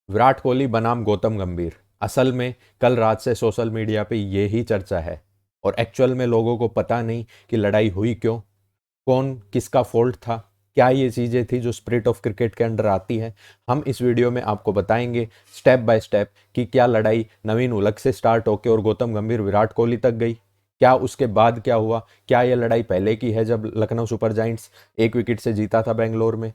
विराट कोहली बनाम गौतम गंभीर। असल में कल रात से सोशल मीडिया पे ये ही चर्चा है और एक्चुअल में लोगों को पता नहीं कि लड़ाई हुई क्यों, कौन किसका फॉल्ट था, क्या ये चीज़ें थी जो स्पिरिट ऑफ क्रिकेट के अंडर आती है। हम इस वीडियो में आपको बताएंगे स्टेप बाय स्टेप कि क्या लड़ाई नवीन उलग से स्टार्ट होकर और गौतम गंभीर विराट कोहली तक गई, क्या उसके बाद क्या हुआ, क्या यह लड़ाई पहले की है जब लखनऊ सुपर जायंट्स 1 विकेट से जीता था बेंगलोर में,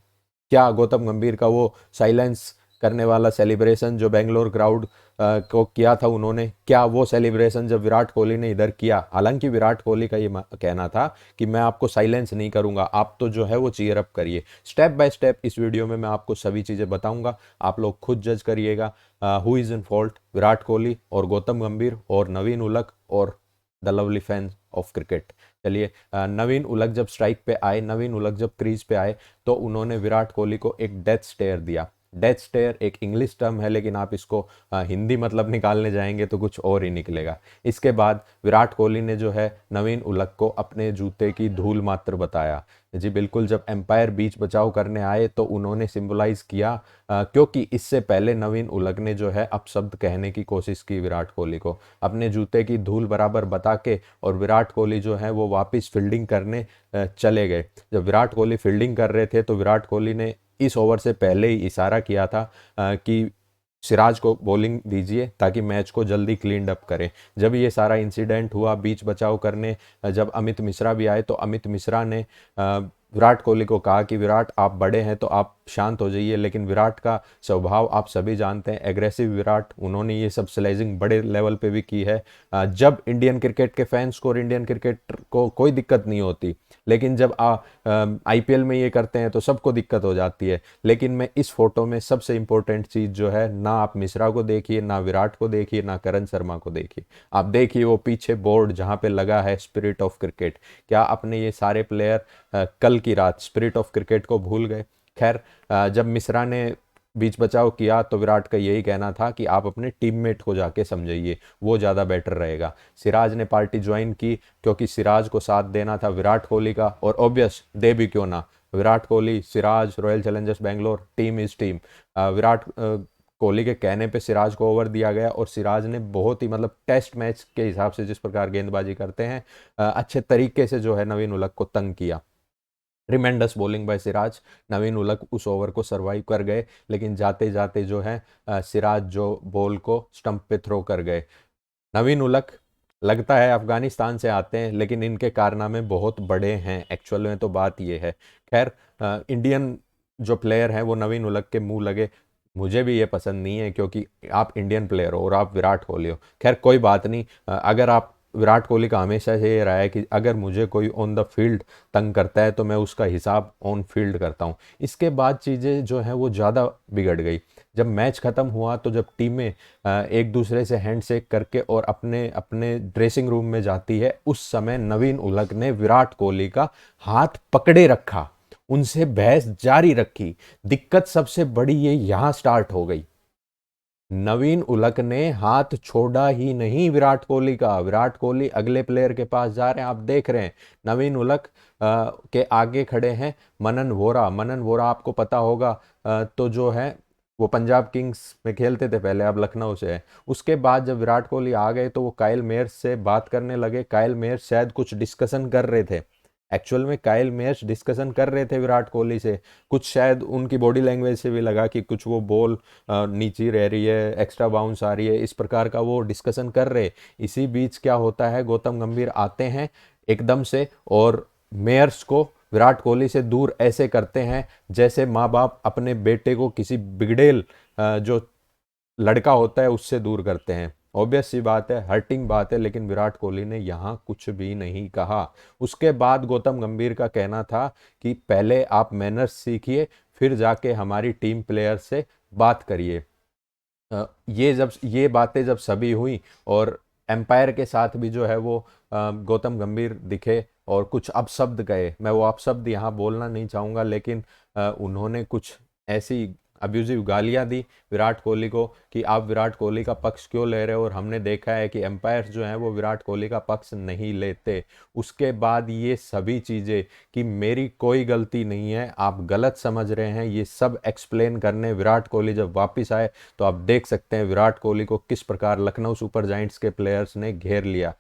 क्या गौतम गंभीर का वो साइलेंस करने वाला सेलिब्रेशन जो बेंगलोर क्राउड को किया था उन्होंने, क्या वो सेलिब्रेशन जब विराट कोहली ने इधर किया। हालांकि विराट कोहली का ये कहना था कि मैं आपको साइलेंस नहीं करूंगा, आप तो जो है वो चीयर अप करिए। स्टेप बाय स्टेप इस वीडियो में मैं आपको सभी चीज़ें बताऊंगा, आप लोग खुद जज करिएगा who is in fault, Virat Kohli और गौतम गंभीर और नवीन उलक और the lovely fans of cricket. चलिए, नवीन उलक जब स्ट्राइक पे आए, नवीन उलक जब क्रीज पे आए तो उन्होंने विराट कोहली को एक डेथ स्टेयर दिया। डेथ स्टेयर एक इंग्लिश टर्म है, लेकिन आप इसको हिंदी मतलब निकालने जाएंगे तो कुछ और ही निकलेगा। इसके बाद विराट कोहली ने जो है नवीन उलक को अपने जूते की धूल मात्र बताया। जी बिल्कुल, जब एम्पायर बीच बचाव करने आए तो उन्होंने सिंबलाइज किया, क्योंकि इससे पहले नवीन उलक ने जो है अपशब्द कहने की कोशिश की विराट कोहली को, अपने जूते की धूल बराबर बता के, और विराट कोहली जो है वो वापस फील्डिंग करने चले गए। जब विराट कोहली फील्डिंग कर रहे थे तो विराट कोहली ने इस ओवर से पहले ही इशारा किया था कि सिराज को बॉलिंग दीजिए ताकि मैच को जल्दी क्लीन अप करें। जब ये सारा इंसिडेंट हुआ बीच बचाव करने, जब अमित मिश्रा भी आए तो अमित मिश्रा ने विराट कोहली को कहा कि विराट आप बड़े हैं तो आप शांत हो जाइए, लेकिन विराट का स्वभाव आप सभी जानते हैं, एग्रेसिव विराट। उन्होंने ये सब स्लेजिंग बड़े लेवल पे भी की है। जब इंडियन क्रिकेट के फैंस को और इंडियन क्रिकेट को कोई दिक्कत नहीं होती, लेकिन जब आईपीएल में ये करते हैं तो सबको दिक्कत हो जाती है। लेकिन मैं इस फोटो में सबसे इंपॉर्टेंट चीज़ जो है, ना आप मिश्रा को देखिए, ना विराट को देखिए, ना करण शर्मा को देखिए, आप देखिए वो पीछे बोर्ड जहाँ पे लगा है स्पिरिट ऑफ क्रिकेट। क्या अपने ये सारे प्लेयर कल की रात स्पिरिट ऑफ क्रिकेट को भूल गए? खैर, जब मिश्रा ने बीच बचाव किया तो विराट का यही कहना था कि आप अपने टीममेट को जाके समझाइए, वो ज़्यादा बेटर रहेगा। सिराज ने पार्टी ज्वाइन की क्योंकि सिराज को साथ देना था विराट कोहली का, और ऑब्वियस दे भी क्यों ना, Virat Kohli, Siraj, royal Challengers Bangalore, team is team. Virat Kohli के कहने पे सिराज को ओवर दिया गया और सिराज ने बहुत ही मतलब टेस्ट मैच के हिसाब से जिस प्रकार गेंदबाजी करते हैं, अच्छे तरीके से जो है नवीन उलक को तंग किया। ट्रिमेंडस बॉलिंग बाय सिराज, नवीन उलक उस ओवर को सरवाइव कर गए, लेकिन जाते जाते जो है सिराज जो बॉल को स्टंप पे थ्रो कर गए। नवीन उलक लगता है अफगानिस्तान से आते हैं, लेकिन इनके कारनामे बहुत बड़े हैं, एक्चुअल में तो बात ये है। खैर, इंडियन जो प्लेयर हैं वो नवीन उलक के मुंह लगे, मुझे भी ये पसंद नहीं है क्योंकि आप इंडियन प्लेयर हो और आप विराट कोहली हो। खैर कोई बात नहीं, अगर आप विराट कोहली का हमेशा से ये रहा है कि अगर मुझे कोई ऑन द फील्ड तंग करता है तो मैं उसका हिसाब ऑन फील्ड करता हूँ। इसके बाद चीज़ें जो हैं वो ज़्यादा बिगड़ गई। जब मैच ख़त्म हुआ तो जब टीमें एक दूसरे से हैंडशेक करके और अपने अपने ड्रेसिंग रूम में जाती है, उस समय नवीन उलक ने विराट कोहली का हाथ पकड़े रखा, उनसे बहस जारी रखी। दिक्कत सबसे बड़ी ये यहाँ स्टार्ट हो गई, नवीन उलक ने हाथ छोड़ा ही नहीं विराट कोहली का। विराट कोहली अगले प्लेयर के पास जा रहे हैं, आप देख रहे हैं नवीन उलक के आगे खड़े हैं मनन वोरा। मनन वोरा आपको पता होगा, तो जो है वो पंजाब किंग्स में खेलते थे पहले, अब लखनऊ से है। उसके बाद जब विराट कोहली आ गए तो वो काइल मेयर्स से बात करने लगे। काइल मेयर्स शायद कुछ डिस्कशन कर रहे थे, एक्चुअल में काइल मेयर्स डिस्कशन कर रहे थे विराट कोहली से। कुछ शायद उनकी बॉडी लैंग्वेज से भी लगा कि कुछ वो बॉल नीची रह रही है, एक्स्ट्रा बाउंस आ रही है, इस प्रकार का वो डिस्कशन कर रहे। इसी बीच क्या होता है, गौतम गंभीर आते हैं एकदम से और मेयर्स को विराट कोहली से दूर ऐसे करते हैं जैसे माँ बाप अपने बेटे को किसी बिगड़ेल जो लड़का होता है उससे दूर करते हैं। ऑब्वियस सी बात है, हर्टिंग बात है, लेकिन विराट कोहली ने यहाँ कुछ भी नहीं कहा। उसके बाद गौतम गंभीर का कहना था कि पहले आप मैनर्स सीखिए, फिर जाके हमारी टीम प्लेयर से बात करिए। ये बातें जब सभी हुई और एम्पायर के साथ भी जो है वो गौतम गंभीर दिखे और कुछ अपशब्द कहे, मैं वो अपशब्द यहाँ बोलना नहीं चाहूँगा, लेकिन उन्होंने कुछ ऐसी अब्यूजिव गालियां दी विराट कोहली को कि आप विराट कोहली का पक्ष क्यों ले रहे हो, और हमने देखा है कि एम्पायर्स जो हैं वो विराट कोहली का पक्ष नहीं लेते। उसके बाद ये सभी चीज़ें कि मेरी कोई गलती नहीं है, आप गलत समझ रहे हैं, ये सब एक्सप्लेन करने विराट कोहली जब वापस आए तो आप देख सकते हैं विराट कोहली को किस प्रकार लखनऊ सुपर जायंट्स के प्लेयर्स ने घेर लिया।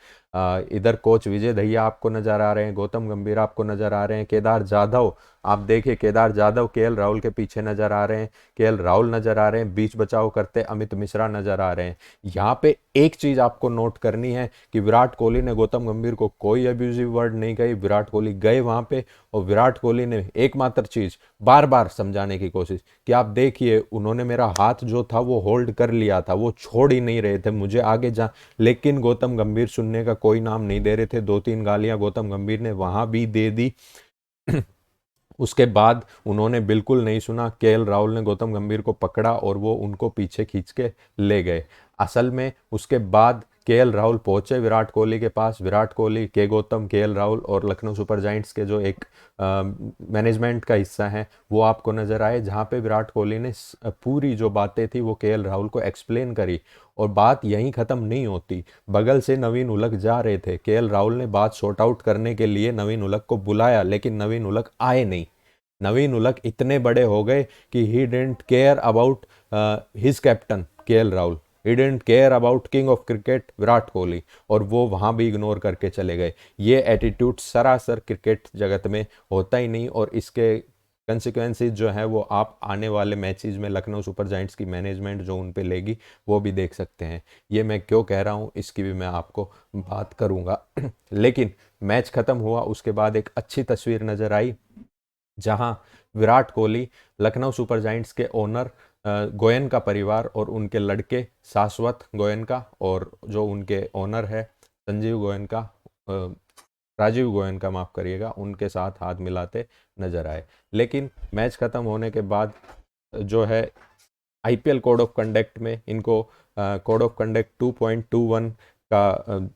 इधर कोच विजय दहिया आपको नजर आ रहे हैं, गौतम गंभीर आपको नजर आ रहे हैं, केदार जाधव, आप देखिए केदार जाधव केएल राहुल के पीछे नजर आ रहे हैं, केएल राहुल नजर आ रहे हैं, बीच बचाव करते अमित मिश्रा नजर आ रहे हैं। यहाँ पे एक चीज आपको नोट करनी है कि विराट कोहली ने गौतम गंभीर को कोई अब्यूजिव वर्ड नहीं कही। विराट कोहली गए वहां पे और विराट कोहली ने एकमात्र चीज बार बार समझाने की कोशिश कि आप देखिए उन्होंने मेरा हाथ जो था वो होल्ड कर लिया था, वो छोड़ ही नहीं रहे थे मुझे आगे जा, लेकिन गौतम गंभीर सुनने का कोई नाम नहीं दे रहे थे। 2-3 गालियां गौतम गंभीर ने वहां भी दे दी। उसके बाद उन्होंने बिल्कुल नहीं सुना, केएल राहुल ने गौतम गंभीर को पकड़ा और वो उनको पीछे खींच के ले गए। असल में उसके बाद केएल राहुल पहुंचे विराट कोहली के पास, विराट कोहली, के गौतम, केएल राहुल और लखनऊ सुपर जायंट्स के जो एक मैनेजमेंट का हिस्सा है वो आपको नजर आए, जहां पे विराट कोहली ने पूरी जो बातें थी वो केएल राहुल को एक्सप्लेन करी। और बात यहीं ख़त्म नहीं होती, बगल से नवीन उलक जा रहे थे, केएल राहुल ने बात सॉर्ट आउट करने के लिए नवीन उलक को बुलाया, लेकिन नवीन उलक आए नहीं। नवीन उलक इतने बड़े हो गए कि he didn't care about his captain KL Rahul, he didn't care about king of cricket Virat Kohli, और वो वहां भी इग्नोर करके चले गए। ये एटीट्यूड सरासर क्रिकेट जगत में होता ही नहीं, और इसके कंसिक्वेंसेज जो है वो आप आने वाले मैचेस में लखनऊ सुपर जायंट्स की मैनेजमेंट जो उन पे लेगी वो भी देख सकते हैं। ये मैं क्यों कह रहा हूँ इसकी भी मैं आपको बात करूँगा। लेकिन मैच ख़त्म हुआ, उसके बाद एक अच्छी तस्वीर नज़र आई जहां विराट कोहली, लखनऊ सुपर जायंट्स के ओनर गोयन का परिवार और उनके लड़के शाश्वत गोयन का, और जो उनके ओनर है संजीव गोयन का, राजीव गोयन का माफ़ करिएगा, उनके साथ हाथ मिलाते नजर आए। लेकिन मैच ख़त्म होने के बाद जो है आईपीएल कोड ऑफ कंडक्ट में इनको कोड ऑफ कंडक्ट 2.21 का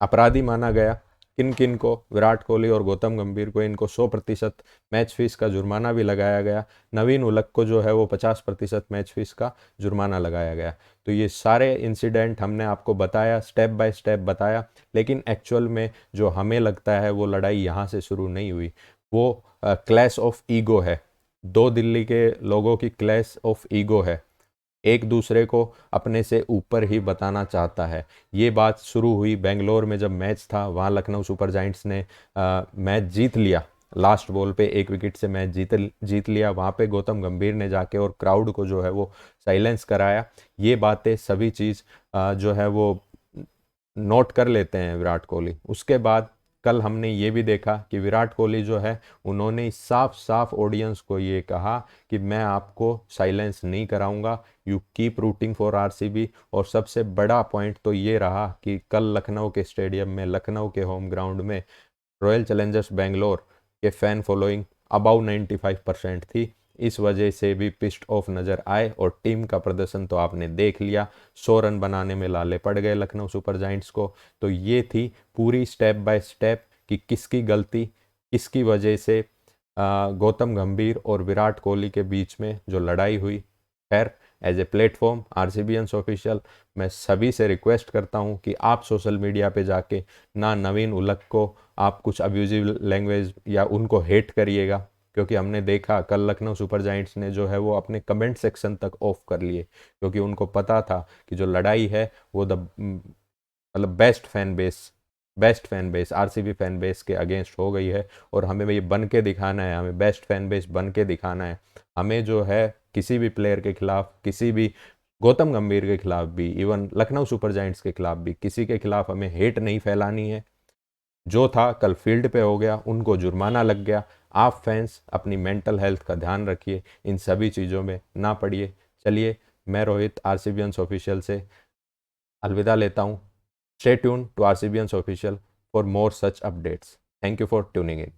अपराधी माना गया। किन किन को, विराट कोहली और गौतम गंभीर को इनको 100% मैच फीस का जुर्माना भी लगाया गया। नवीन उलक को जो है वो 50% मैच फीस का जुर्माना लगाया गया। तो ये सारे इंसिडेंट हमने आपको बताया, स्टेप बाय स्टेप बताया, लेकिन एक्चुअल में जो हमें लगता है वो लड़ाई यहाँ से शुरू नहीं हुई, वो क्लैश ऑफ ईगो है। दो दिल्ली के लोगों की क्लैश ऑफ ईगो है, एक दूसरे को अपने से ऊपर ही बताना चाहता है। ये बात शुरू हुई बेंगलोर में जब मैच था, वहाँ लखनऊ सुपर जायंट्स ने मैच जीत लिया, लास्ट बॉल पे 1 विकेट से मैच जीत लिया। वहाँ पे गौतम गंभीर ने जाके और क्राउड को जो है वो साइलेंस कराया। ये बातें सभी चीज़ जो है वो नोट कर लेते हैं विराट कोहली। उसके बाद कल हमने ये भी देखा कि विराट कोहली जो है उन्होंने साफ साफ ऑडियंस को ये कहा कि मैं आपको साइलेंस नहीं कराऊंगा, you keep rooting for RCB. और सबसे बड़ा पॉइंट तो ये रहा कि कल लखनऊ के स्टेडियम में, लखनऊ के होम ग्राउंड में रॉयल चैलेंजर्स बेंगलोर के फैन फॉलोइंग अबाउ 95% थी। इस वजह से भी पिस्ट ऑफ नज़र आए, और टीम का प्रदर्शन तो आपने देख लिया, 100 रन बनाने में लाले पड़ गए लखनऊ सुपर जायंट्स को। तो ये थी पूरी स्टेप बाय स्टेप कि किसकी गलती, किसकी वजह से गौतम गंभीर और विराट कोहली के बीच में जो लड़ाई हुई। खैर, एज ए प्लेटफॉर्म आरसीबीएंस ऑफिशियल, मैं सभी से रिक्वेस्ट करता हूं कि आप सोशल मीडिया पे जाके ना नवीन उलक को आप कुछ अब्यूजिव लैंग्वेज या उनको हेट करिएगा, क्योंकि हमने देखा कल लखनऊ सुपर जायंट्स ने जो है वो अपने कमेंट सेक्शन तक ऑफ कर लिए, क्योंकि उनको पता था कि जो लड़ाई है वो मतलब best fan base RCB fan base के अगेंस्ट हो गई है। और हमें ये बन के दिखाना है, हमें बेस्ट फैन बेस बन के दिखाना है। हमें जो है किसी भी प्लेयर के खिलाफ, किसी भी गौतम गंभीर के खिलाफ भी, इवन लखनऊ सुपर जायंट्स के खिलाफ भी, किसी के खिलाफ हमें हेट नहीं फैलानी है। जो था कल फील्ड पे हो गया, उनको जुर्माना लग गया। आप फैंस अपनी मेंटल हेल्थ का ध्यान रखिए, इन सभी चीज़ों में ना पड़िए। चलिए, मैं रोहित आरसीबीएंस ऑफिशियल से अलविदा लेता हूँ। Stay tune to RCBians official for more such updates. Thank you for tuning in.